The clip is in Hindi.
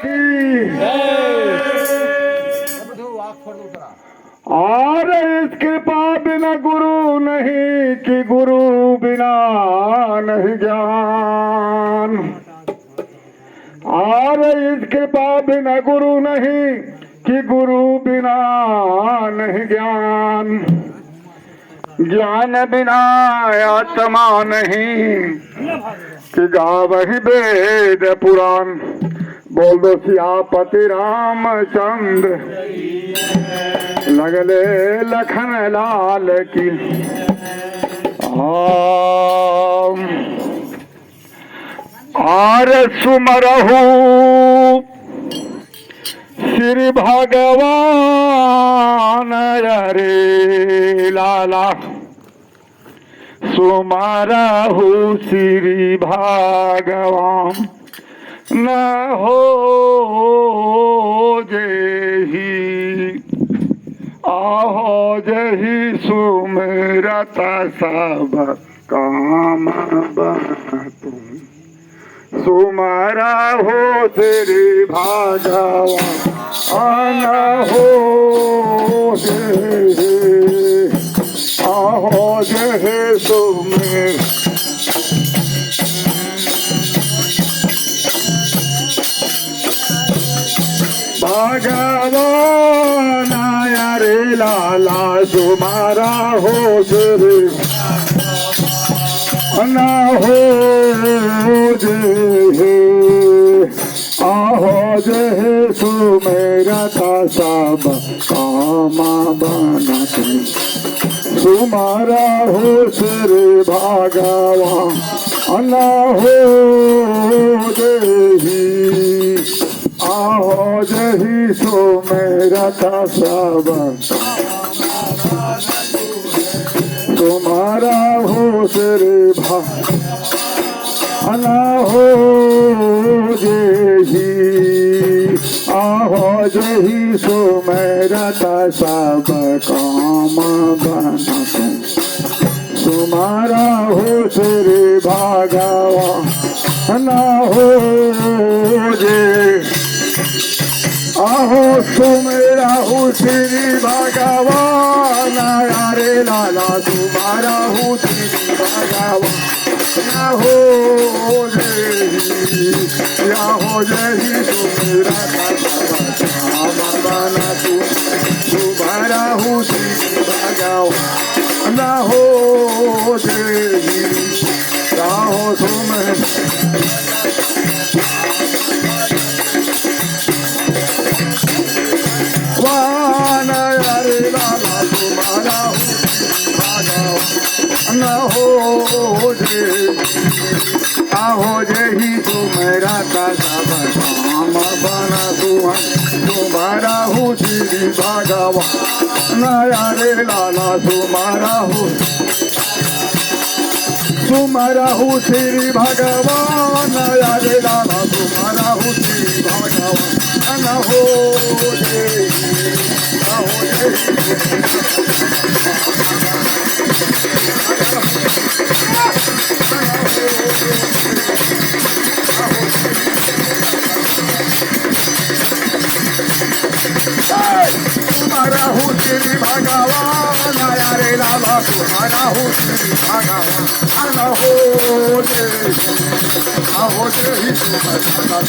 की और इस कृपा बिना गुरु नहीं कि गुरु बिना नहीं ज्ञान। और इस कृपा बिना गुरु नहीं कि गुरु बिना नहीं ज्ञान। ज्ञान बिना आत्मा नहीं कि गावहि वेद पुराण। बोल दो सियापति रामचंद्र लगले लखन लाल की। आर सुमरहु श्री भगवान रे लाला। सुमरहु श्री भगवान न हो जेहि आहो जही सुमिरत सब काम तुम। सुमरा हो श्री भगवान हो जेहि आहो जही सुमिर। भगवान रे लाला सुमारा हो श्री न हो जे आहो जे सुमेरा था सब काम बना तुम। सुमारा हो श्री भगवान हो जेहि आहो जही सो मेरा था सब तुम्हारा हो तेरे भगवान हो जेहि आहो जही सो मेरा था सब काम बना तुम। तुम्हारा हो तेरे भगवान हो जे आहो सुमेरा हो श्री भगवान रे लाला। तुम्हारा हो श्री भगवान हो जेहि आहो जही सुमेरा काम बना तुम। तुम्हारा हो श्री भगवान हो जेहि आहो सुमेरा वान रे लाला। तुम्हारा भगवान हो जेहि आहो जही तुमेरा का सब काम बना तुम। तुम्हारा हो श्री भगवान रे लाला। तुम्हारा हो श्री भगवान रे लाला। तुम्हारा हो श्री भगवान हो जेहि आहो जही तुम्हारा हो श्री भगवान रे लाला। तुम्हारा हो श्री भगवान हो जेहि आहो जही सुमेरा